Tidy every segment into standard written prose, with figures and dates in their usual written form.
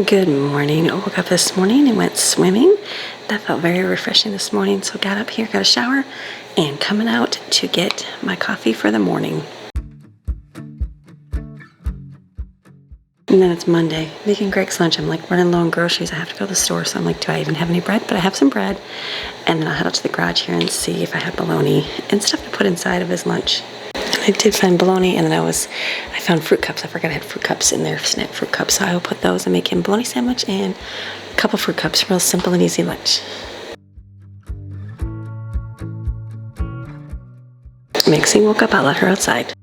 Good morning. I woke up this morning and went swimming. That felt very refreshing this morning. So got up here, got a shower, and coming out to get my coffee for the morning. And then it's Monday, making Greg's lunch. I'm like running low on groceries. I have to go to the store. So I'm like, do I even have any bread? But I have some bread. And then I'll head out to the garage here and see if I have bologna and stuff to put inside of his lunch. I did find bologna, and then I found fruit cups. I forgot I had fruit cups in there, snack fruit cups. So I will put those and make him a bologna sandwich and a couple fruit cups. Real simple and easy lunch. Maxine woke up. I let her outside.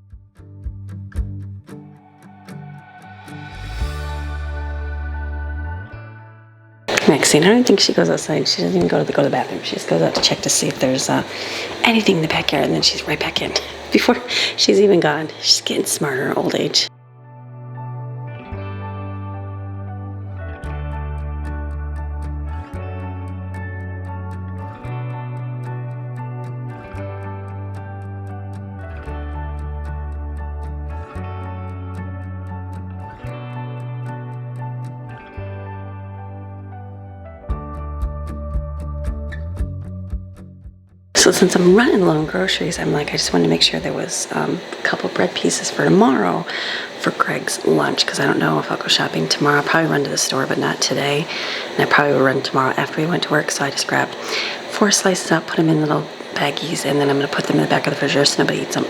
Maxine, I don't think she goes outside. She doesn't even go to the bathroom. She just goes out to check to see if there's anything in the backyard, and then she's right back in before she's even gone. She's getting smarter in her old age. So since I'm running low on groceries, I'm like, I just wanted to make sure there was a couple bread pieces for tomorrow for Greg's lunch, because I don't know if I'll go shopping tomorrow. I'll probably run to the store, but not today. And I probably will run tomorrow after we went to work. So I just grabbed 4 slices up, put them in little baggies, and then I'm going to put them in the back of the refrigerator so nobody eats them.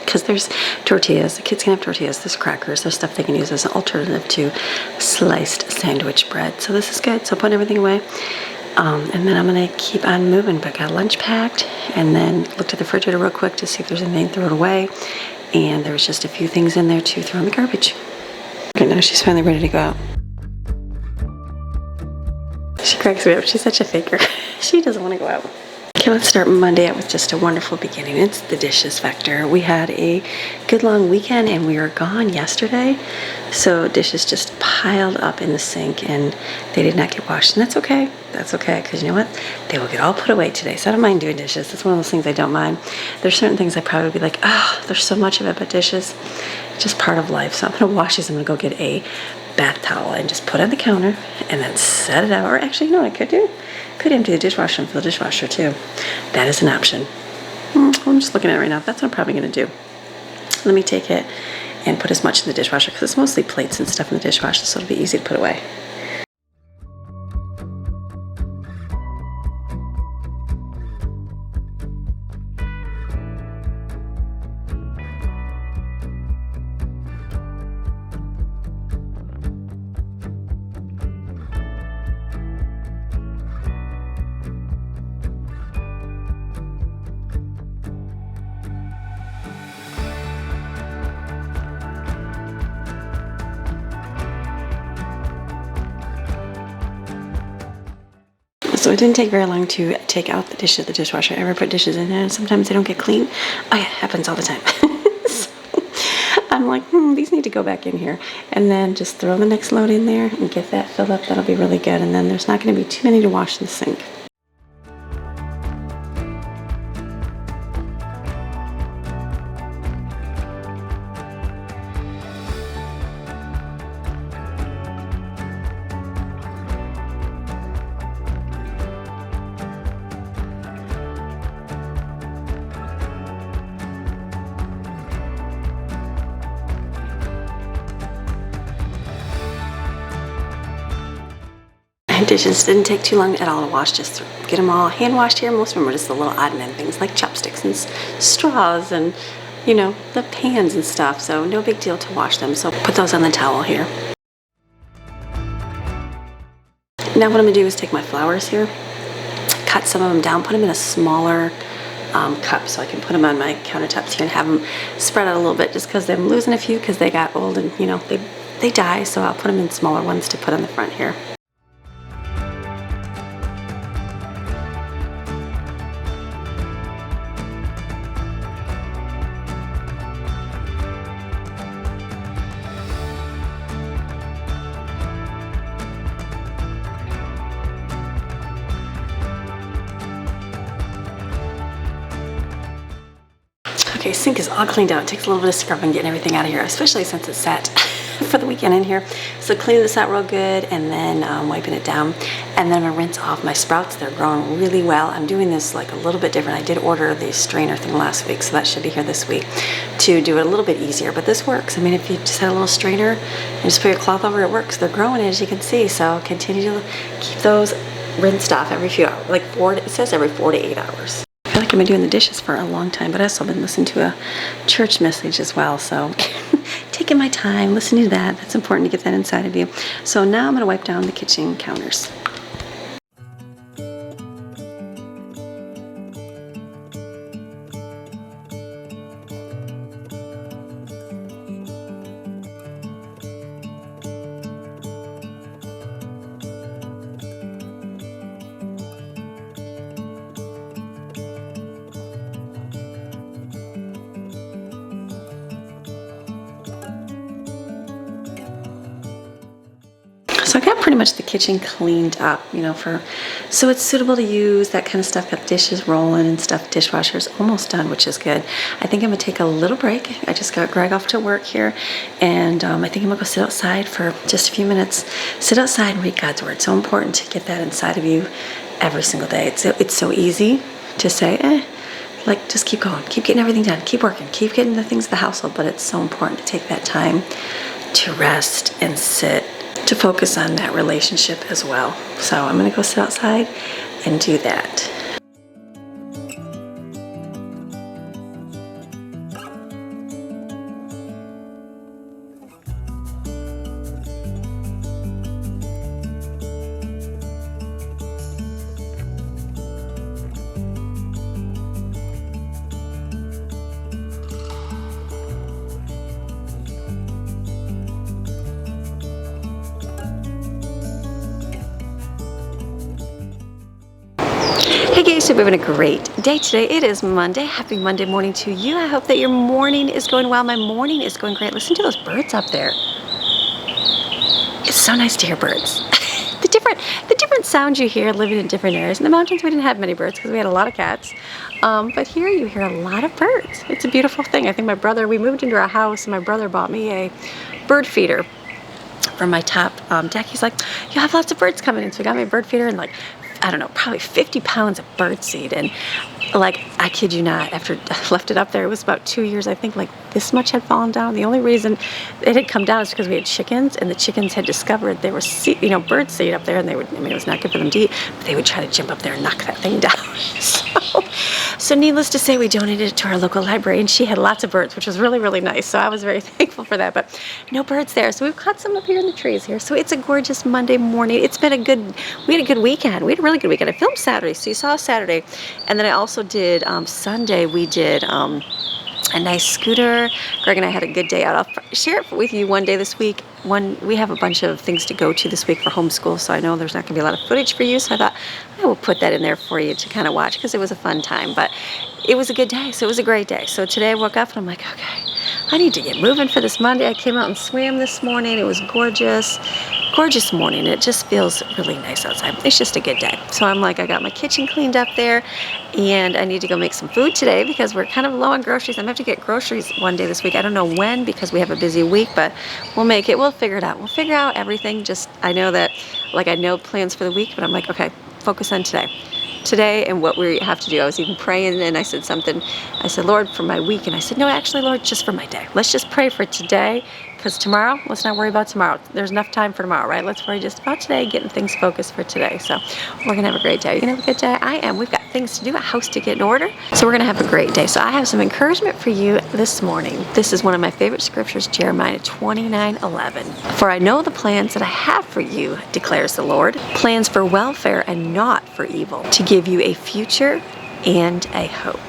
Because there's tortillas. The kids can have tortillas. There's crackers. There's stuff they can use as an alternative to sliced sandwich bread. So this is good. So putting everything away. And then I'm going to keep on moving, but I got lunch packed, and then looked at the refrigerator real quick to see if there's anything to throw it away, and there was just a few things in there to throw in the garbage. Okay, now she's finally ready to go out. She cracks me up. She's such a faker. She doesn't want to go out. Okay, let's start Monday out with just a wonderful beginning. It's the dishes factor. We had a good long weekend, and we were gone yesterday, so dishes just piled up in the sink, and they did not get washed, and that's okay. That's okay, because you know what? They will get all put away today, so I don't mind doing dishes. That's one of those things I don't mind. There's certain things I probably would be like, there's so much of it, but dishes, it's just part of life. So I'm going to wash these. I'm going to go get a bath towel and just put it on the counter and then set it out. Or actually, you know what I could do? Could empty the dishwasher and fill the dishwasher too. That is an option. I'm just looking at it right now. That's what I'm probably going to do. Let me take it and put as much in the dishwasher, because it's mostly plates and stuff in the dishwasher, so it'll be easy to put away. So it didn't take very long to take out the dish of the dishwasher. I ever put dishes in there, and sometimes they don't get clean. Oh yeah, it happens all the time. So I'm like, these need to go back in here. And then just throw the next load in there and get that filled up. That'll be really good. And then there's not going to be too many to wash in the sink. Dishes didn't take too long at all to wash. Just get them all hand washed here. Most of them are just the little odd men things like chopsticks and straws and, you know, the pans and stuff. So no big deal to wash them. So put those on the towel here. Now what I'm going to do is take my flowers here, cut some of them down, put them in a smaller cup so I can put them on my countertops here and have them spread out a little bit, just because I'm losing a few because they got old and, you know, they die. So I'll put them in smaller ones to put on the front here. Okay, sink is all cleaned out. It takes a little bit of scrubbing getting everything out of here, especially since it sat for the weekend in here. So cleaning this out real good, and then wiping it down, and then I'm gonna rinse off my sprouts. They're growing really well. I'm doing this like a little bit different. I did order the strainer thing last week, so that should be here this week to do it a little bit easier, but this works. I mean, if you just had a little strainer and just put your cloth over, it works. They're growing, as you can see, so continue to keep those rinsed off every few hours, like it says every 4 to 8 hours. I feel like I've been doing the dishes for a long time, but I've also been listening to a church message as well, so taking my time, listening to that, that's important to get that inside of you. So now I'm gonna wipe down the kitchen counters. So I got pretty much the kitchen cleaned up, you know, so it's suitable to use, that kind of stuff. Got dishes rolling and stuff. Dishwasher's almost done, which is good. I think I'm gonna take a little break. I just got Greg off to work here, and I think I'm gonna go sit outside for just a few minutes. Sit outside and read God's word. So important to get that inside of you every single day. It's so easy to say, like, just keep going, keep getting everything done, keep working, keep getting the things of the household, but it's so important to take that time to rest and sit, to focus on that relationship as well. So I'm gonna go sit outside and do that. Hey guys, hope you're having a great day today. It is Monday. Happy Monday morning to you. I hope that your morning is going well. My morning is going great. Listen to those birds up there. It's so nice to hear birds. the different sounds you hear living in different areas. In the mountains we didn't have many birds because we had a lot of cats. But here you hear a lot of birds. It's a beautiful thing. I think we moved into our house and my brother bought me a bird feeder from my top deck. He's like, you have lots of birds coming in. So he got me a bird feeder and, like, I don't know, probably 50 pounds of bird seed. And, like, I kid you not, after I left it up there, it was about 2 years, I think, like this much had fallen down. The only reason it had come down is because we had chickens, and the chickens had discovered there was bird seed up there, and they would, I mean, it was not good for them to eat, but they would try to jump up there and knock that thing down. So needless to say, we donated it to our local library, and she had lots of birds, which was really, really nice. So I was very thankful for that, but no birds there. So we've caught some up here in the trees here. So it's a gorgeous Monday morning. We had a good weekend. We had a really good weekend. I filmed Saturday, so you saw Saturday. And then I also did Sunday, we did a nice scooter. Greg and I had a good day out. I'll share it with you one day this week. We have a bunch of things to go to this week for homeschool, so I know there's not going to be a lot of footage for you, so I thought I will put that in there for you to kind of watch because it was a fun time. But it was a good day, so it was a great day. So today I woke up and I'm like, okay, I need to get moving for this Monday. I came out and swam this morning. It was gorgeous. Gorgeous morning. It just feels really nice outside. It's just a good day. So I'm like, I got my kitchen cleaned up there, and I need to go make some food today because we're kind of low on groceries. I'm going to have to get groceries one day this week. I don't know when because we have a busy week, but we'll make it. We'll figure it out. We'll figure out everything. Just, I know that, like, I know plans for the week, but I'm like, okay, focus on today and what we have to do. I was even praying, and I said something. I said, Lord, for my week. And I said, no, actually, Lord, just for my day. Let's just pray for today, because tomorrow, let's not worry about tomorrow. There's enough time for tomorrow, right? Let's worry just about today, getting things focused for today. So we're going to have a great day. You're going to have a good day? I am. We've got things to do, a house to get in order. So we're going to have a great day. So I have some encouragement for you this morning. This is one of my favorite scriptures, Jeremiah 29:11. For I know the plans that I have for you, declares the Lord, plans for welfare and not for evil, to give you a future and a hope.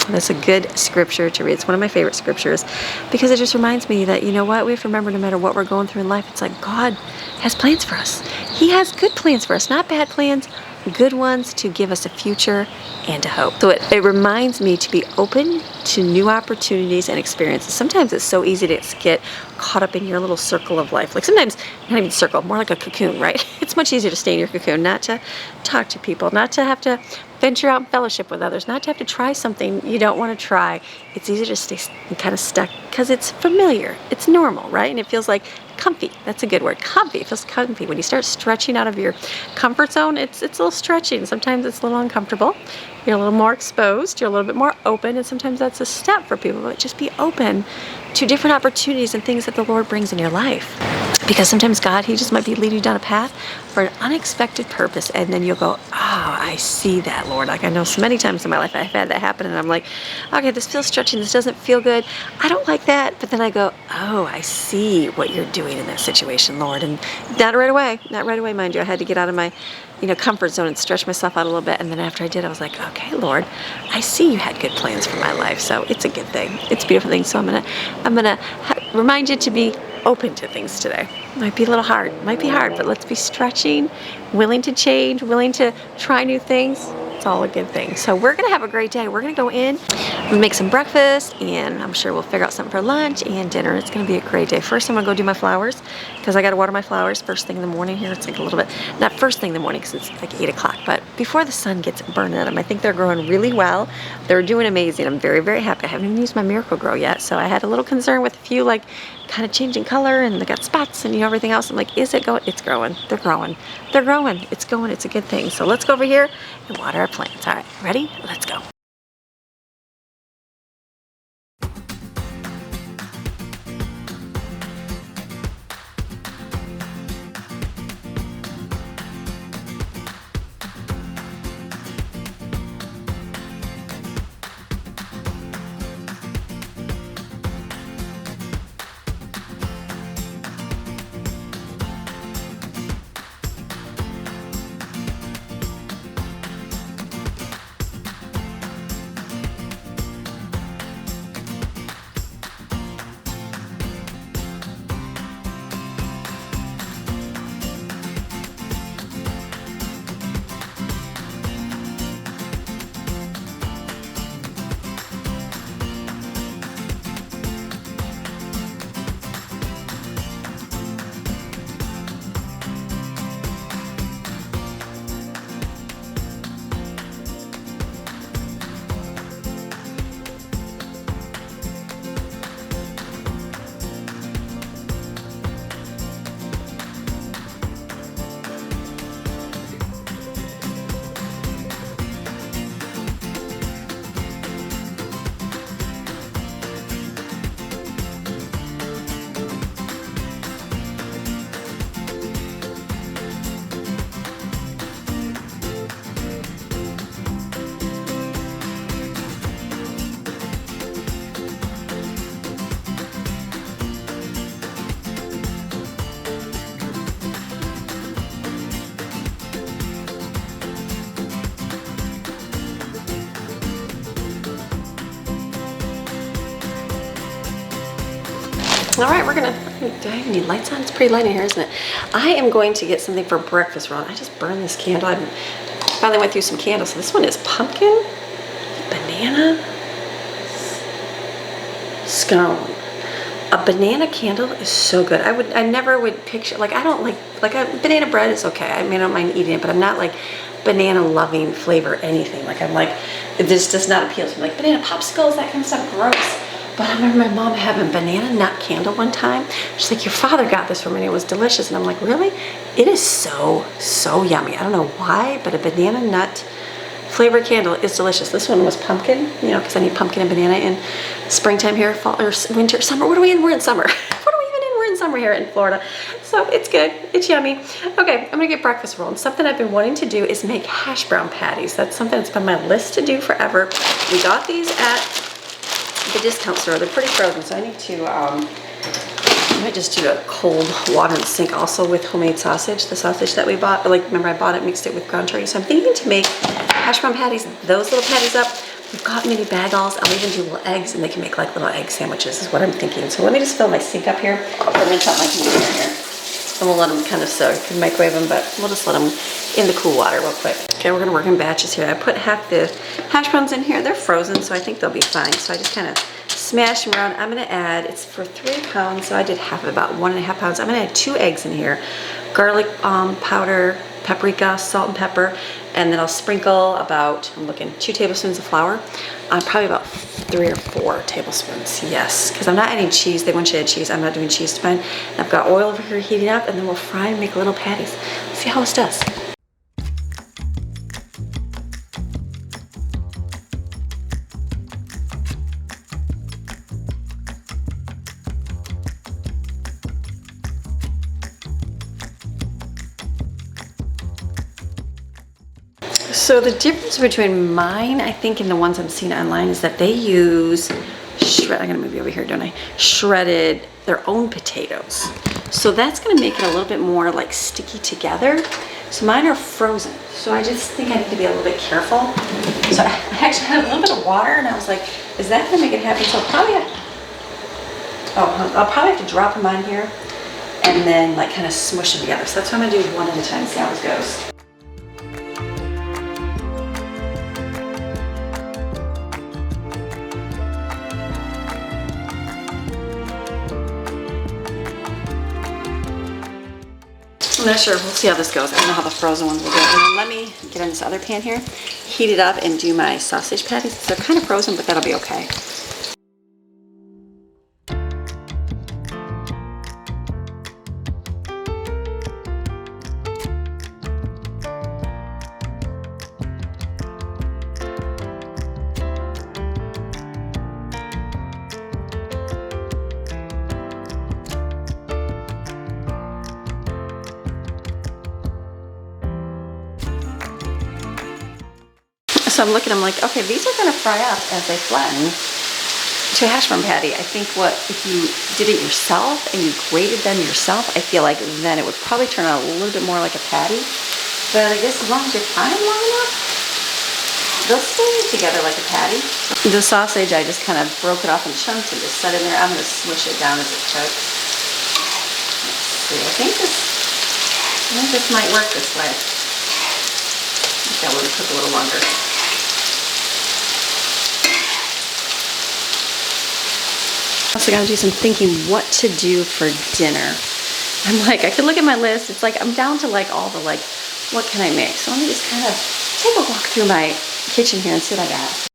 That's a good scripture to read. It's one of my favorite scriptures because it just reminds me that, you know what, we have to remember no matter what we're going through in life, it's like God has plans for us. He has good plans for us, not bad plans, good ones to give us a future and a hope. So it reminds me to be open to new opportunities and experiences. Sometimes it's so easy to get caught up in your little circle of life. Like sometimes, not even circle, more like a cocoon, right? It's much easier to stay in your cocoon, not to talk to people, not to have to venture out and fellowship with others, not to have to try something you don't want to try. It's easy to stay kind of stuck because it's familiar, it's normal, right? And it feels like comfy. That's a good word. Comfy. It feels comfy. When you start stretching out of your comfort zone, it's a little stretching. Sometimes it's a little uncomfortable. You're a little more exposed. You're a little bit more open. And sometimes that's a step for people. But just be open to different opportunities and things that the Lord brings in your life. Because sometimes God, He just might be leading you down a path for an unexpected purpose. And then you'll go, oh, I see that, Lord. Like I know so many times in my life I've had that happen. And I'm like, okay, this feels stretching. This doesn't feel good. I don't like that. But then I go, oh, I see what you're doing in that situation, Lord. And not right away, mind you. I had to get out of my comfort zone and stretch myself out a little bit. And then after I did, I was like, okay, Lord, I see you had good plans for my life. So it's a good thing. It's a beautiful thing. So I'm gonna remind you to be open to things today. Might be a little hard, but let's be stretching, willing to change, willing to try new things. It's all a good thing. So we're gonna have a great day. We're gonna go in, we'll make some breakfast, and I'm sure we'll figure out something for lunch and dinner. It's gonna be a great day. First, I'm gonna go do my flowers because I gotta water my flowers first thing in the morning here. It's like a little bit, not first thing in the morning because it's like 8 o'clock, but before the sun gets burning at them. I think they're growing really well. They're doing amazing. I'm very, very happy. I haven't even used my Miracle Grow yet, so I had a little concern with a few like kind of changing color and they got spots and everything else. I'm like, is it going? It's growing. They're growing. It's going. It's a good thing. So let's go over here and water our plants. All right, ready? Let's go. All right, do I have any lights on? It's pretty light in here, isn't it? I am going to get something for breakfast, Ron. I just burned this candle. I finally went through some candles. So this one is pumpkin, banana, scone. A banana candle is so good. I never would picture, like I don't like a banana bread is okay. I mean, I don't mind eating it, but I'm not like banana loving flavor anything. Like I'm like, this does not appeal to me. Like banana popsicles, that kind of stuff, gross. But I remember my mom having banana nut candle one time. She's like, your father got this for me and it was delicious. And I'm like, really? It is so, so yummy. I don't know why, but a banana nut flavored candle is delicious. This one was pumpkin, because I need pumpkin and banana in springtime here, fall or winter, summer. What are we in? We're in summer. What are we even in? We're in summer here in Florida. So it's good. It's yummy. Okay, I'm going to get breakfast roll. And something I've been wanting to do is make hash brown patties. That's something that's been on my list to do forever. We got these at the discount store. They're pretty frozen, so I need to I might just do a cold water in the sink also with homemade sausage, the sausage that we bought. Like, remember I bought it, mixed it with ground turkey. So I'm thinking to make hash brown patties, those little patties up. We've got mini bagels. I'll even do little eggs and they can make like little egg sandwiches is what I'm thinking. So let me just fill my sink up here. I'm gonna rinse out my container here. And we'll let them kind of soak. You can microwave them, but we'll just let them in the cool water real quick. Okay, we're gonna work in batches here. I put half the hash browns in here. They're frozen, so I think they'll be fine. So I just kind of smash them around. I'm gonna add, it's for 3 pounds, so I did half of about 1.5 pounds. I'm gonna add 2 eggs in here, garlic powder, paprika, salt and pepper, and then I'll sprinkle about, I'm looking, 2 tablespoons of flour. Probably about 3 or 4 tablespoons, yes, because I'm not adding cheese. They want you to add cheese. I'm not doing cheese to mine. And I've got oil over here heating up, and then we'll fry and make little patties. Let's see how this does. So the difference between mine, I think, and the ones I'm seeing online is that they use I'm gonna move you over here, don't I? Shredded their own potatoes. So that's gonna make it a little bit more like sticky together. So mine are frozen. So I just think I need to be a little bit careful. So I actually had a little bit of water and I was like, is that gonna make it happen? So I'll probably have to drop them on here and then like kind of smush them together. So that's what I'm gonna do one at a time, see how this goes. I'm not sure, we'll see how this goes. I don't know how the frozen ones will go. And then let me get in this other pan here, heat it up and do my sausage patties. They're kind of frozen, but that'll be okay. So I'm looking, I'm like, okay, these are gonna fry up as they flatten to a hash brown patty. I think if you did it yourself and you grated them yourself, I feel like then it would probably turn out a little bit more like a patty. But I guess as long as you fry them long enough, they'll stay together like a patty. The sausage, I just kind of broke it off in chunks and just set it in there. I'm gonna smush it down as it cooks. Let's see, I think this might work this way. I think that would cook a little longer. Also gotta do some thinking what to do for dinner. I'm like, I can look at my list. It's like, I'm down to like all the like, what can I make? So let me just kind of take a walk through my kitchen here and see what I got.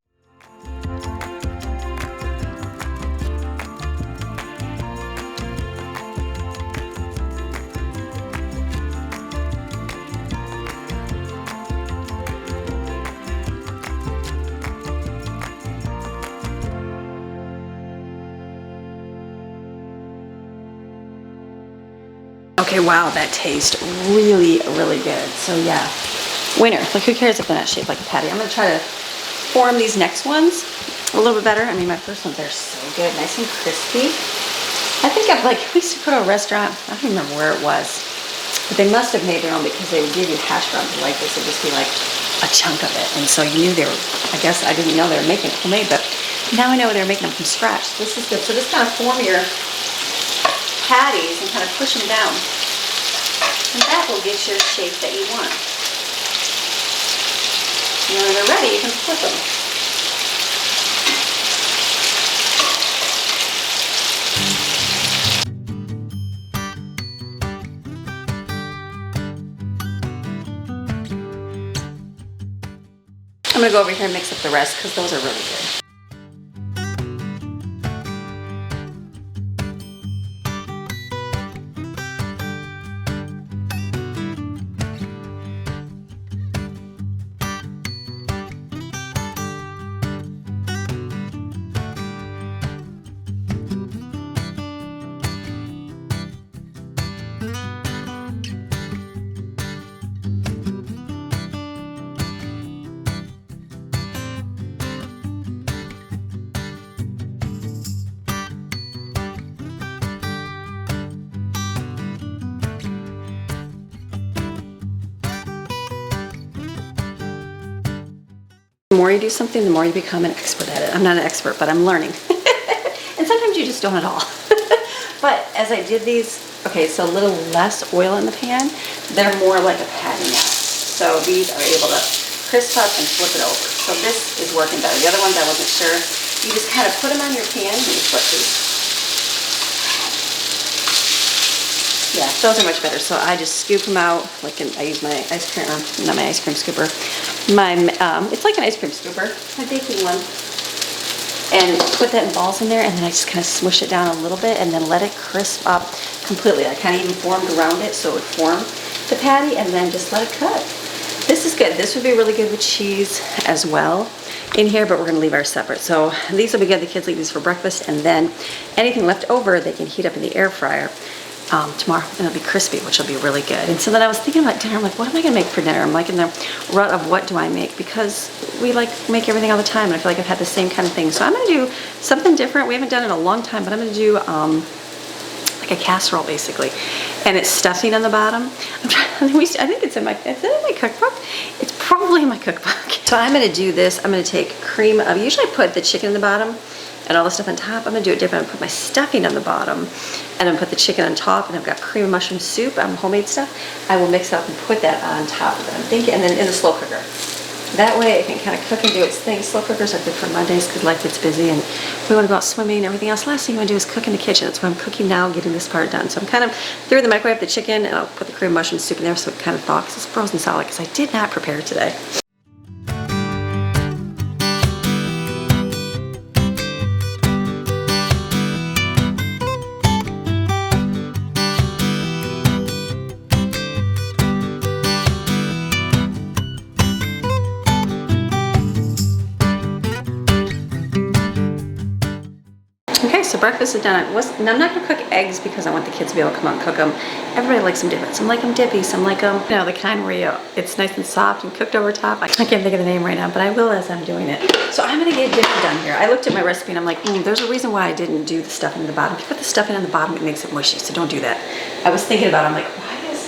Okay, wow, that tastes really, really good. So yeah, winner. Like, who cares if they're not shaped like a patty? I'm gonna try to form these next ones a little bit better. I mean, my first ones are so good, nice and crispy. I think I've we used to go to a restaurant, I don't remember where it was, but they must have made their own because they would give you hash browns like this. It'd just be like a chunk of it. And so you knew they were, I guess I didn't know they were making it homemade, but now I know they were making them from scratch. This is good. So just kind of form your patties and kind of push them down. And that will get your shape that you want. And when they're ready, you can flip them. I'm gonna go over here and mix up the rest because those are really good. The more you do something, the more you become an expert at it. I'm not an expert, but I'm learning. And sometimes you just don't at all. But as I did these, okay, so a little less oil in the pan, they're more like a patty now. So these are able to crisp up and flip it over. So this is working better. The other ones I wasn't sure. You just kind of put them on your pan and you flip these. Yeah, those are much better. So I just scoop them out. Like I use my ice cream, not my ice cream scooper. It's like an ice cream scooper, my baking one. And put that in balls in there, and then I just kind of smush it down a little bit, and then let it crisp up completely. I kind of even formed around it so it would form the patty, and then just let it cook. This is good. This would be really good with cheese as well in here, but we're gonna leave ours separate. So these will be good. The kids eat these for breakfast, and then anything left over they can heat up in the air fryer tomorrow, and it'll be crispy, which will be really good. And so then I was thinking about dinner. I'm like, what am I gonna make for dinner? I'm like in the rut of what do I make, because we like make everything all the time, and I feel like I've had the same kind of thing. So I'm gonna do something different. We haven't done it in a long time, but I'm gonna do like a casserole basically, and it's stuffing on the bottom. I think it's in my cookbook. It's probably in my cookbook. So I'm gonna do this. I'm gonna take cream of, usually I put the chicken in the bottom and all the stuff on top. I'm gonna do it different. I'm gonna put my stuffing on the bottom, and I'm gonna put the chicken on top, and I've got cream of mushroom soup, homemade stuff. I will mix it up and put that on top of it, I'm thinking, and then in the slow cooker. That way it can kind of cook and do its thing. Slow cookers are good for Mondays because life gets busy and we want to go out swimming and everything else. Last thing you want to do is cook in the kitchen. That's why I'm cooking now, getting this part done. So I'm kind of through the microwave the chicken, and I'll put the cream of mushroom soup in there so it kind of thaws, because it's frozen solid, because I did not prepare today. Okay, so breakfast is done. Now I'm not gonna cook eggs because I want the kids to be able to come out and cook them. Everybody likes them different. Some like them dippy, some like them, you know, the kind where it's nice and soft and cooked over top. I can't think of the name right now, but I will as I'm doing it. So I'm gonna get dinner done here. I looked at my recipe and I'm like, there's a reason why I didn't do the stuffing in the bottom. If you put the stuffing on the bottom, it makes it mushy, so don't do that. I was thinking about it, I'm like,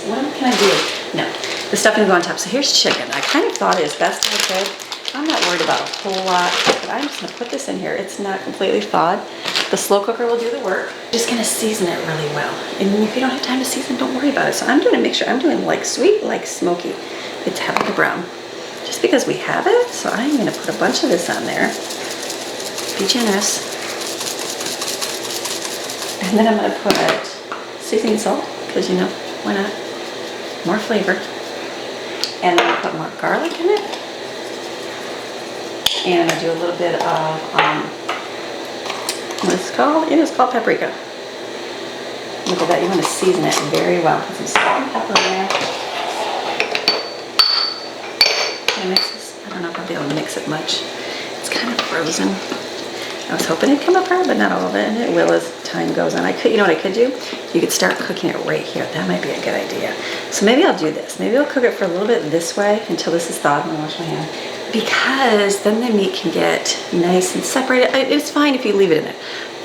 what can I do? No, the stuffing will go on top. So here's chicken. I kind of thought it as best I could. I'm not worried about a whole lot, but I'm just gonna put this in here. It's not completely thawed. The slow cooker will do the work. Just gonna season it really well. And if you don't have time to season, don't worry about it. So I'm doing a mixture. I'm doing like sweet, like smoky. It's heavily brown. Just because we have it, so I'm gonna put a bunch of this on there. Be generous. And then I'm gonna put seasoning salt, because you know, why not? More flavor. And then I'll put more garlic in it. And I do a little bit of, what is it called? It is called paprika. Look at that, you want to season it very well. Put some salt and pepper in there. Can I mix this? I don't know if I'll be able to mix it much. It's kind of frozen. I was hoping it'd come apart, but not all of it, and it will as time goes on. You know what I could do? You could start cooking it right here. That might be a good idea. So maybe I'll do this. Maybe I'll cook it for a little bit this way until this is thawed. I'm gonna wash my hand. Because then the meat can get nice and separated. It's fine if you leave it in there.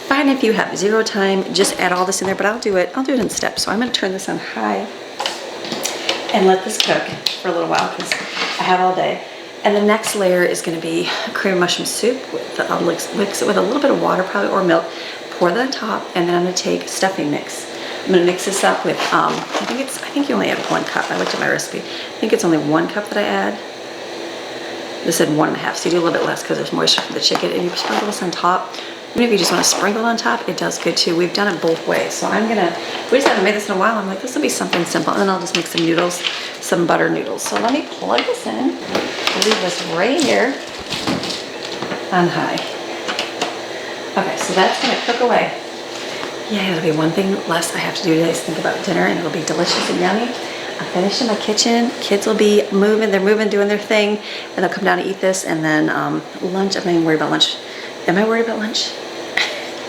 Fine if you have zero time, just add all this in there, but I'll do it in steps. So I'm gonna turn this on high and let this cook for a little while because I have all day. And the next layer is gonna be cream of mushroom soup. I'll mix it with a little bit of water probably, or milk, pour that on top, and then I'm gonna take stuffing mix. I'm gonna mix this up with, I think you only add 1 cup. I looked at my recipe. I think it's only 1 cup that I add. This said 1.5, so you do a little bit less because there's moisture from the chicken, and you sprinkle this on top. Even if you just want to sprinkle it on top, it does good too. We've done it both ways. So we just haven't made this in a while. I'm like, this will be something simple. And then I'll just make some noodles, some butter noodles. So let me plug this in. Leave this right here on high. Okay, so that's gonna cook away. Yeah, it'll be one thing less I have to do today is think about dinner, and it'll be delicious and yummy. I'm finished in my kitchen. Kids will be moving. They're moving, doing their thing, and they'll come down and eat this. And then lunch. I'm not even worried about lunch. Am I worried about lunch?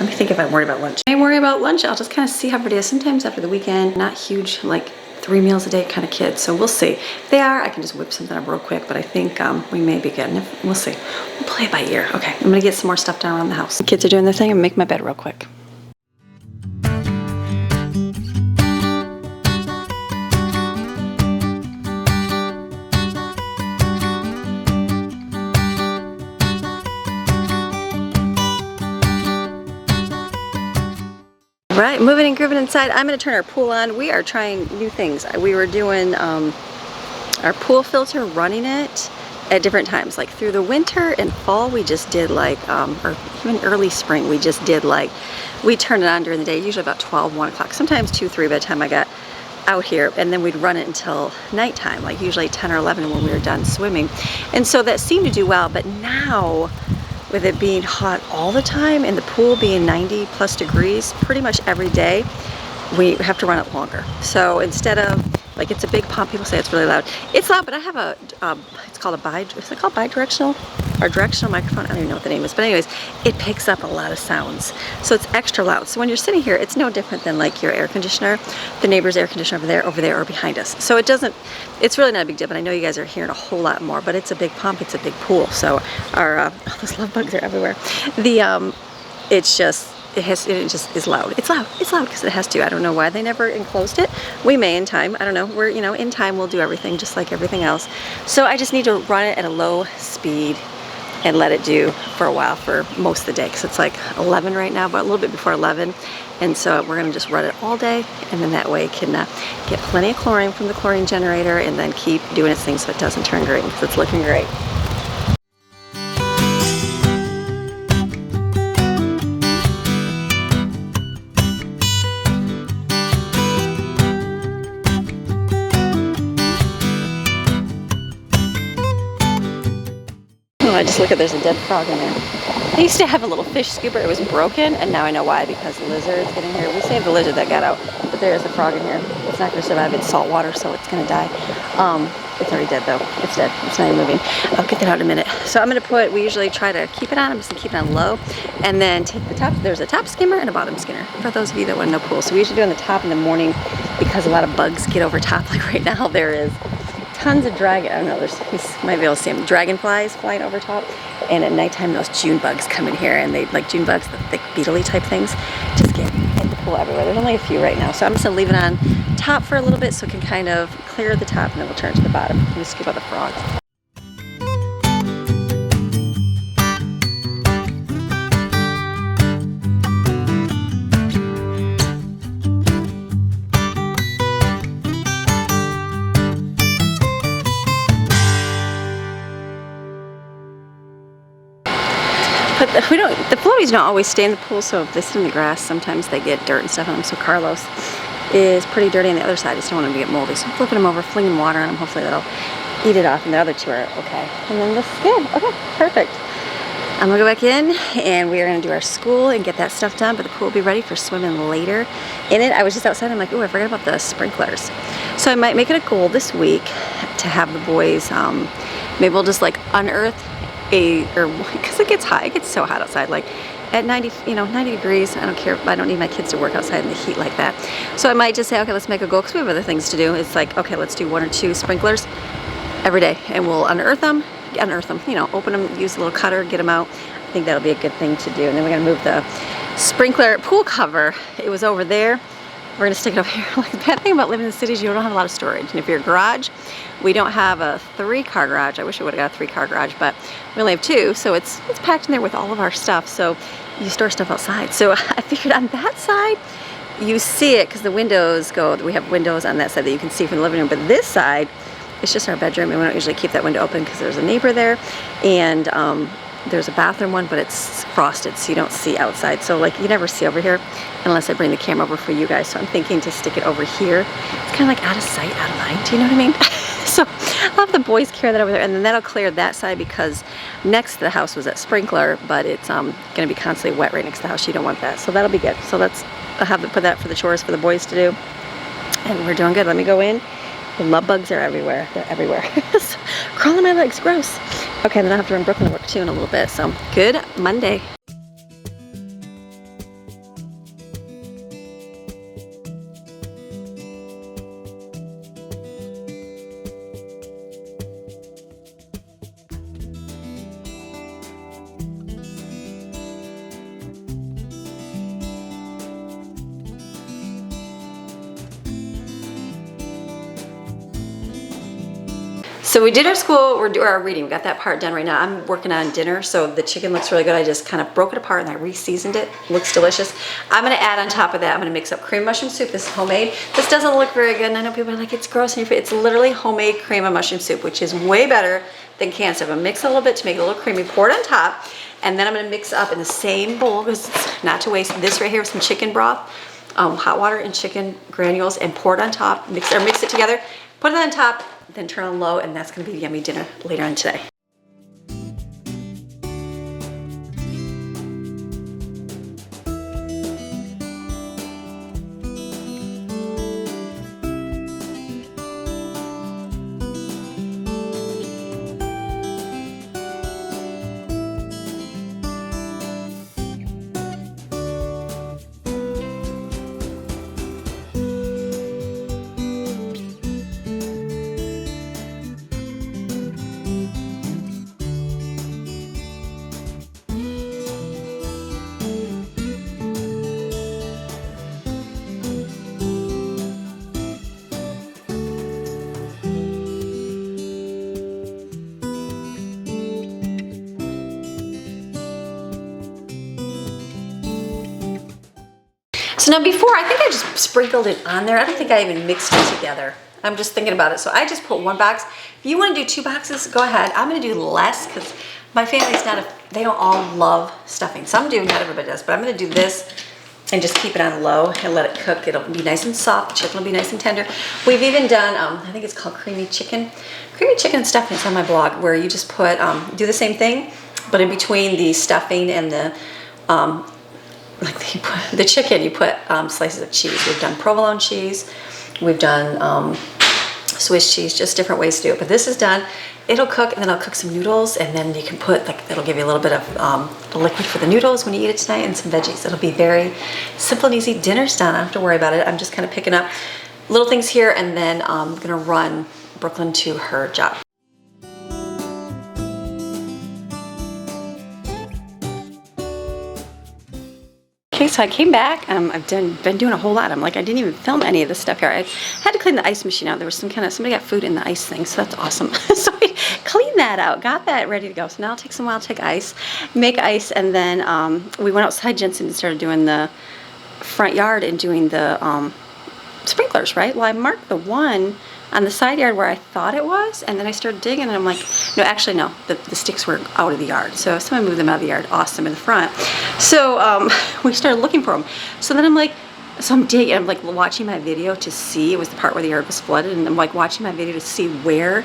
Let me think if I'm worried about lunch. If I worry about lunch, I'll just kind of see how it is. Sometimes after the weekend, not huge, like 3 meals a day kind of kids. So we'll see. If they are, I can just whip something up real quick. But I think we may be good. And we'll see. We'll play it by ear. Okay, I'm gonna get some more stuff done around the house. The kids are doing their thing. I'm gonna make my bed real quick. Right, moving and grooving inside. I'm gonna turn our pool on. We are trying new things. We were doing our pool filter, running it, at different times. Like through the winter and fall, we just did like, or even early spring, we just did like, we turned it on during the day, usually about 12, 1 o'clock, sometimes 2, 3 by the time I got out here, and then we'd run it until nighttime, like usually 10 or 11 when we were done swimming. And so that seemed to do well, but now with it being hot all the time and the pool being 90 plus degrees pretty much every day, we have to run it longer. So instead of, like, it's a big pump, people say it's really loud. It's loud, but I have a, it's called a is it called bidirectional? Or directional microphone, I don't even know what the name is, but anyways, it picks up a lot of sounds. So it's extra loud. So when you're sitting here, it's no different than like your air conditioner, the neighbor's air conditioner over there, or behind us. So it doesn't, it's really not a big deal, but I know you guys are hearing a whole lot more, but it's a big pump, it's a big pool. So our, oh, those love bugs are everywhere. It's just, it just is loud. It's loud because it has to. I don't know why they never enclosed it. We may in time, I don't know. We're, you know, in time we'll do everything just like everything else. So I just need to run it at a low speed and let it do for a while for most of the day, because it's like 11 right now, but a little bit before 11. And so we're gonna just run it all day, and then that way it can get plenty of chlorine from the chlorine generator and then keep doing its thing so it doesn't turn green, because it's looking great. I just look at, there's a dead frog in there. I used to have a little fish scooper. It was broken, and now I know why, because lizards get in here. We saved the lizard that got out, but there is a frog in here. It's not going to survive. It's salt water, so it's going to die. It's already dead though. It's dead. It's not even moving. I'll get that out in a minute. So I'm going to put, we usually try to keep it on. I'm just going to keep it on low, and then take the top. There's a top skimmer and a bottom skimmer for those of you that want to know pool. So we usually do on the top in the morning because a lot of bugs get over top. Like right now there is tons of I don't know, you might be able to see them, dragonflies flying over top. And at nighttime, those June bugs come in here, and they, like June bugs, the thick beetle-y type things, just get in the pool everywhere. There's only a few right now. So I'm just gonna leave it on top for a little bit so it can kind of clear the top, and then we'll turn it to the bottom. Let me scoop out the frogs. But the floaties don't always stay in the pool, so if they sit in the grass, sometimes they get dirt and stuff on them. So Carlos is pretty dirty on the other side. I just don't want him to get moldy. So I'm flipping him over, flinging water on him. Hopefully that'll eat it off, and the other two are okay. And then this is good. Okay, perfect. I'm gonna go back in, and we are gonna do our school and get that stuff done, but the pool will be ready for swimming later. In it, I was just outside, I'm like, oh, I forgot about the sprinklers. So I might make it a goal this week to have the boys, maybe we'll just like unearth because it gets hot, it gets so hot outside, like at 90, 90 degrees, I don't care, I don't need my kids to work outside in the heat like that. So I might just say, okay, let's make a goal, because we have other things to do. It's like, okay, let's do 1 or 2 sprinklers every day, and we'll unearth them, open them, use a little cutter, get them out. I think that'll be a good thing to do. And then we're gonna move the sprinkler pool cover. It was over there. We're gonna stick it over here. Like, the bad thing about living in the city is you don't have a lot of storage. And if you're a garage, we don't have a 3-car garage. I wish I would have got a 3-car garage, but we only have 2, so it's packed in there with all of our stuff. So you store stuff outside. So I figured on that side, you see it because the windows we have windows on that side that you can see from the living room, but this side, it's just our bedroom, and we don't usually keep that window open because there's a neighbor there, and there's a bathroom one, but it's frosted, so you don't see outside. So like, you never see over here unless I bring the camera over for you guys. So I'm thinking to stick it over here. It's kind of like out of sight, out of mind. Do you know what I mean? So I'll have the boys carry that over there, and then that'll clear that side, because next to the house was that sprinkler, but it's going to be constantly wet right next to the house. You don't want that. So that'll be good. So I'll have to put that for the chores for the boys to do. And we're doing good. Let me go in. The love bugs are everywhere. They're everywhere. Crawling my legs, gross. Okay, then I'll have to run Brooklyn to work too in a little bit. So good Monday. So we did our school, we're doing our reading. We got that part done right now. I'm working on dinner, so the chicken looks really good. I just kind of broke it apart and I re-seasoned it. Looks delicious. I'm gonna add on top of that, I'm gonna mix up cream mushroom soup. This is homemade. This doesn't look very good, and I know people are like, it's gross in your face. It's literally homemade cream of mushroom soup, which is way better than canned stuff. I'm gonna mix it a little bit to make it a little creamy, pour it on top, and then I'm gonna mix up in the same bowl, because not to waste this right here with some chicken broth, hot water and chicken granules, and pour it on top, mix it together, put it on top, then turn on low, and that's gonna be yummy dinner later on today. So now before, I think I just sprinkled it on there. I don't think I even mixed it together. I'm just thinking about it. So I just put one box. If you want to do 2 boxes, go ahead. I'm going to do less because my family's they don't all love stuffing. Some do, not everybody does, but I'm going to do this and just keep it on low and let it cook. It'll be nice and soft. The chicken will be nice and tender. We've even done, I think it's called creamy chicken. Creamy chicken stuffing. It's on my blog, where you just put, do the same thing, but in between the stuffing and the, the chicken, you put slices of cheese. We've done provolone cheese. We've done Swiss cheese, just different ways to do it. But this is done. It'll cook, and then I'll cook some noodles, and then you can put, it'll give you a little bit of the liquid for the noodles when you eat it tonight, and some veggies. It'll be very simple and easy. Dinner's done. I don't have to worry about it. I'm just kind of picking up little things here, and then I'm gonna run Brooklyn to her job. Okay, so I came back. I've been doing a whole lot. I didn't even film any of this stuff here. I had to clean the ice machine out. There was somebody got food in the ice thing, so that's awesome. So I cleaned that out, got that ready to go. So now it'll take some while to make ice, and then we went outside, Jensen, and started doing the front yard and doing the sprinklers, right? Well, I marked the one on the side yard where I thought it was, and then I started digging, and I'm like, no, actually no, the sticks were out of the yard. So someone moved them out of the yard, awesome, in the front. So we started looking for them. So then I'm digging, I'm like watching my video to see, it was the part where the yard was flooded, and I'm like watching my video to see where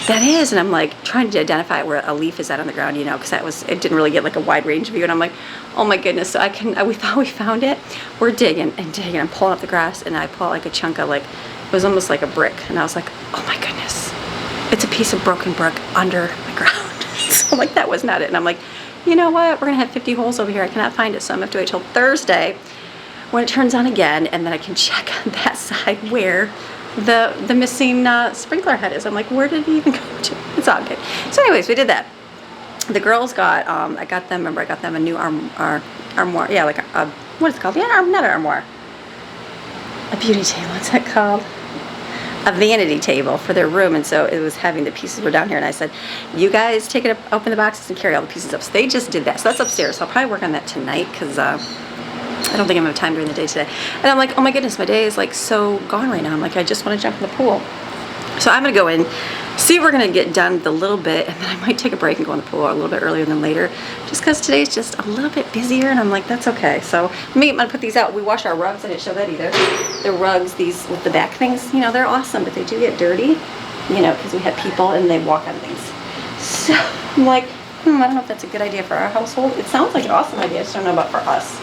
that is, and I'm like trying to identify where a leaf is at on the ground, because it didn't really get like a wide range view, and I'm like, oh my goodness. So we thought we found it. We're digging and digging. I'm pulling up the grass, and I pull out like a chunk of it was almost like a brick, and I was like, oh my goodness, it's a piece of broken brick under the ground. So I'm like, that was not it. And I'm like, you know what, we're gonna have 50 holes over here. I cannot find it, so I'm gonna have to wait till Thursday when it turns on again, and then I can check on that side where the missing sprinkler head is. I'm like, where did it even go to? It's all good. So anyways, we did that. The girls got, I got them a new armoire. Yeah, like what is it called? Yeah, not an armoire. A beauty table, what's that called? A vanity table for their room, and so it was having the pieces were down here, and I said, you guys take it up, open the boxes, and carry all the pieces up. So they just did that. So that's upstairs. So I'll probably work on that tonight, because I don't think I'm gonna have time during the day today. And I'm like, oh my goodness, my day is like so gone right now. I'm like, I just want to jump in the pool. So I'm gonna go in, see if we're gonna get done the little bit, and then I might take a break and go in the pool a little bit earlier than later, just because today's just a little bit busier, and I'm like, that's okay. So I'm gonna put these out. We wash our rugs. I didn't show that either. The rugs, these with the back things, they're awesome, but they do get dirty, because we have people and they walk on things. So I'm like, I don't know if that's a good idea for our household. It sounds like an awesome idea. I just don't know about for us.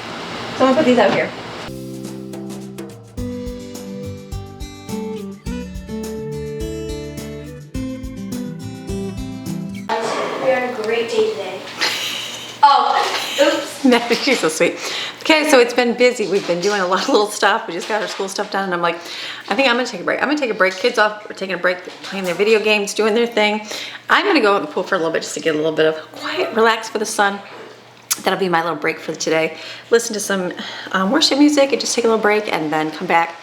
So I'm gonna put these out here. We had a great day today. Oh, oops. She's so sweet. Okay, so it's been busy. We've been doing a lot of little stuff. We just got our school stuff done, and I'm like, I think I'm gonna take a break. I'm gonna take a break. Kids off, we're taking a break, playing their video games, doing their thing. I'm gonna go in the pool for a little bit just to get a little bit of quiet, relax for the sun. That'll be my little break for today. Listen to some worship music and just take a little break, and then come back,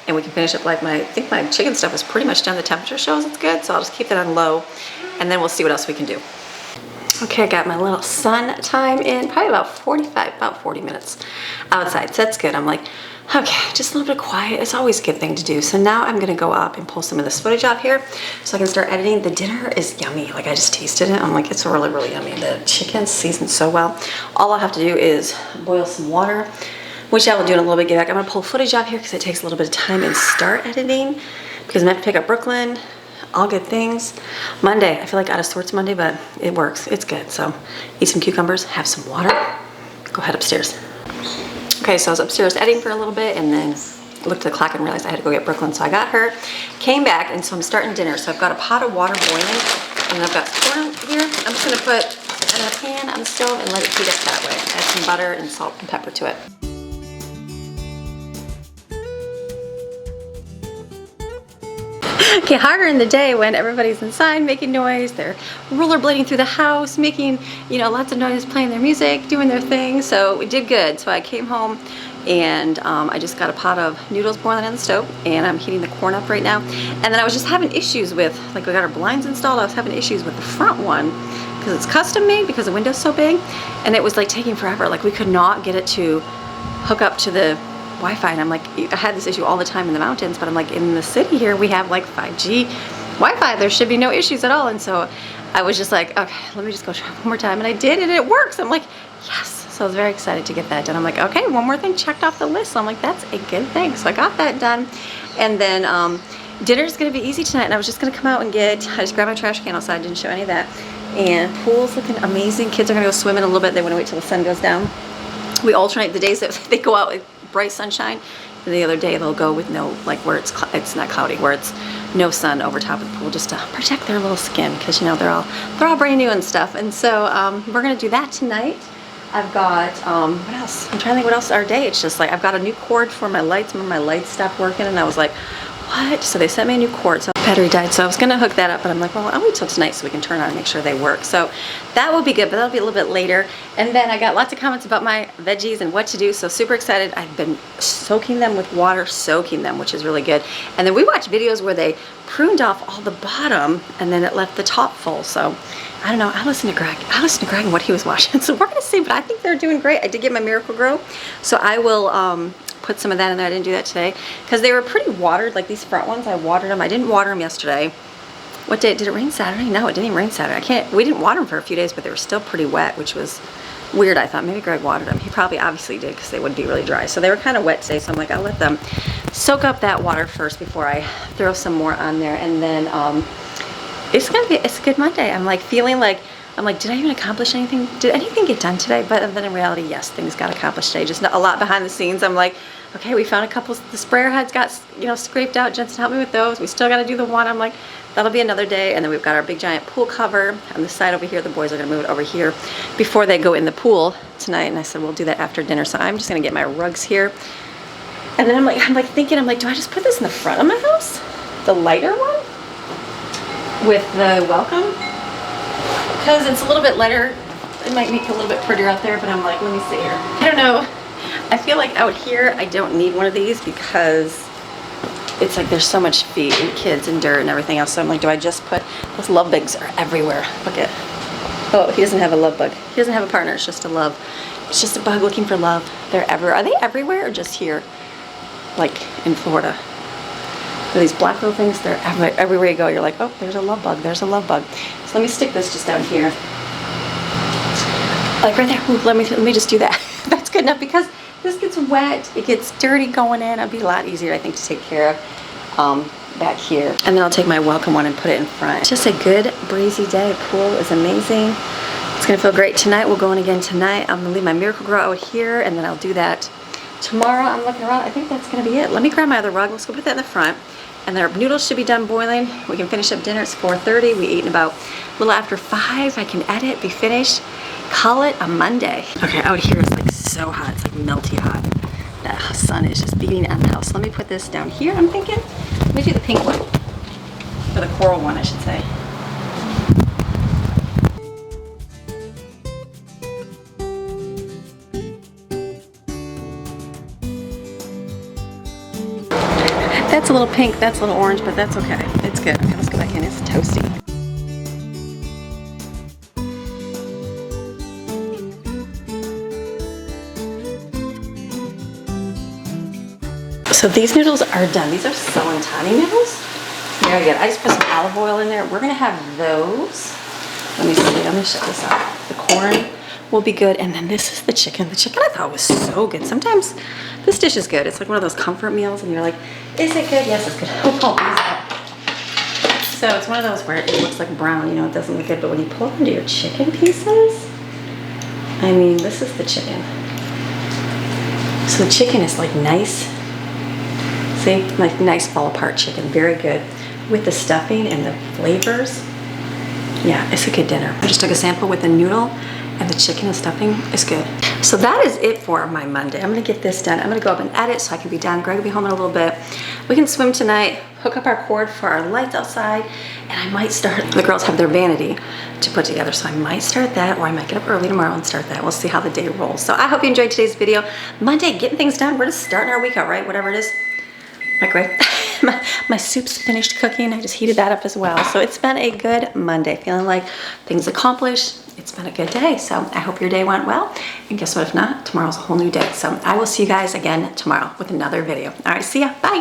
and we can finish up like I think my chicken stuff is pretty much done. The temperature shows it's good, so I'll just keep that on low, and then we'll see what else we can do. Okay, I got my little sun time in, probably about 40 minutes outside, so that's good. I'm like, okay, just a little bit of quiet. It's always a good thing to do. So now I'm gonna go up and pull some of this footage off here so I can start editing. The dinner is yummy. Like I just tasted it. I'm like, it's really, really yummy. The chicken's seasoned so well. All I'll have to do is boil some water, which I will do in a little bit. Get back. I'm gonna pull footage off here because it takes a little bit of time and start editing because I'm gonna have to pick up Brooklyn. All good things. Monday, I feel like out of sorts Monday, but it works. It's good. So eat some cucumbers, have some water, go head upstairs. Okay, so I was upstairs editing for a little bit and then looked at the clock and realized I had to go get Brooklyn. So I got her, came back, and so I'm starting dinner. So I've got a pot of water boiling and then I've got corn here. I'm just gonna put in a pan on the stove and let it heat up that way. Add some butter and salt and pepper to it. Get harder in the day when everybody's inside making noise. They're rollerblading through the house, making, you know, lots of noise, playing their music, doing their thing. So we did good. So I came home and I just got a pot of noodles boiling on the stove and I'm heating the corn up right now. And then I was just having issues with, like we got our blinds installed, I was having issues with the front one because it's custom made because the window's so big and it was like taking forever. Like we could not get it to hook up to the Wi-Fi, and I'm like, I had this issue all the time in the mountains, but I'm like, in the city here we have like 5G Wi-Fi, there should be no issues at all. And so I was just like, okay, let me just go try one more time, and I did, and it works. I'm like, yes. So I was very excited to get that done. I'm like, okay, one more thing checked off the list. So I'm like, that's a good thing. So I got that done, and then dinner's gonna be easy tonight, and I was just gonna come out and I just grabbed my trash can outside, didn't show any of that, and pool's looking amazing. Kids are gonna go swimming a little bit. They want to wait till the sun goes down. We alternate the days that they go out with bright sunshine, and the other day they'll go with no, like where it's not cloudy, where it's no sun over top of the pool, just to protect their little skin, because you know they're all brand new and stuff. And so we're gonna do that tonight. I've got what else? I'm trying to think what else our day. It's just like I've got a new cord for my lights. Remember my lights stopped working, and I was like, what? So they sent me a new cord. So battery died, so I was gonna hook that up, but I'm like, well, I'll wait till tonight so we can turn on and make sure they work. So that will be good, but that'll be a little bit later. And then I got lots of comments about my veggies and what to do, so super excited. I've been soaking them with water, which is really good. And then we watched videos where they pruned off all the bottom and then it left the top full. So I don't know, I listened to Greg and what he was watching. So we're gonna see, but I think they're doing great. I did get my Miracle Grow, so I will put some of that in there. I didn't do that today because they were pretty watered. Like these front ones, I watered them. I didn't water them yesterday. What day? Did it rain Saturday? No, it didn't even rain Saturday. We didn't water them for a few days, but they were still pretty wet, which was weird. I thought maybe Greg watered them. He probably obviously did because they would be really dry. So they were kind of wet today. So I'm like, I'll let them soak up that water first before I throw some more on there. And then it's a good Monday. I'm like feeling like, did I even accomplish anything? Did anything get done today? But then in reality, yes, things got accomplished today. Just a lot behind the scenes. I'm like, okay, we found a couple, the sprayer heads got, you know, scraped out. Jensen helped me with those. We still got to do the one. I'm like, that'll be another day. And then we've got our big giant pool cover on the side over here. The boys are going to move it over here before they go in the pool tonight. And I said, we'll do that after dinner. So I'm just going to get my rugs here. And then I'm like thinking, do I just put this in the front of my house? The lighter one? With the welcome? Because it's a little bit lighter. It might make it a little bit prettier out there, but I'm like, let me see here. I don't know. I feel like out here, I don't need one of these because it's like there's so much feet and kids and dirt and everything else. So I'm like, do I just put, those love bugs are everywhere. Look at, oh, he doesn't have a love bug. He doesn't have a partner, it's just a love. It's just a bug looking for love. They're everywhere. Are they everywhere or just here? Like in Florida? These black little things, they're everywhere you go. You're like, oh, there's a love bug, there's a love bug. So let me stick this just down here. Like right there, ooh, let me just do that. That's good enough because this gets wet, it gets dirty going in. It'll be a lot easier, I think, to take care of back here. And then I'll take my welcome one and put it in front. Just a good breezy day. Pool is amazing. It's gonna feel great tonight. We'll go in again tonight. I'm gonna leave my Miracle Grow out here and then I'll do that tomorrow. I'm looking around, I think that's gonna be it. Let me grab my other rug, let's go put that in the front. And their noodles should be done boiling. We can finish up dinner. It's 4:30. We eat in about a little after 5. I can edit, be finished, call it a Monday. Okay, out here it's like so hot. It's like melty hot. The sun is just beating on the house. Let me put this down here, I'm thinking. Let me do the pink one. Or the coral one, I should say. That's a little pink, that's a little orange, but that's okay. It's good. Okay, let's go back in. It's toasty. So these noodles are done. These are Solentani noodles. Very good. I just put some olive oil in there. We're gonna have those. Let me see, let me shut this up. The corn will be good. And then this is the chicken. The chicken I thought was so good. Sometimes this dish is good. It's like one of those comfort meals and you're like, is it good? Yes, it's good. We'll pull these out. So it's one of those where it looks like brown, you know, it doesn't look good, but when you pull it into your chicken pieces, I mean, this is the chicken. So the chicken is like nice. See, like nice fall apart chicken, very good. With the stuffing and the flavors, yeah, it's a good dinner. I just took a sample with the noodle and the chicken and stuffing is good. So that is it for my Monday. I'm gonna get this done. I'm gonna go up and edit so I can be done. Greg will be home in a little bit. We can swim tonight, hook up our cord for our lights outside, and I might start, the girls have their vanity to put together, so I might start that, or I might get up early tomorrow and start that. We'll see how the day rolls. So I hope you enjoyed today's video. Monday, getting things done. We're just starting our week out, right? Whatever it is. Microwave. my soup's finished cooking. I just heated that up as well. So it's been a good Monday. Feeling like things accomplished. It's been a good day. So I hope your day went well. And guess what? If not, tomorrow's a whole new day. So I will see you guys again tomorrow with another video. All right, see ya. Bye.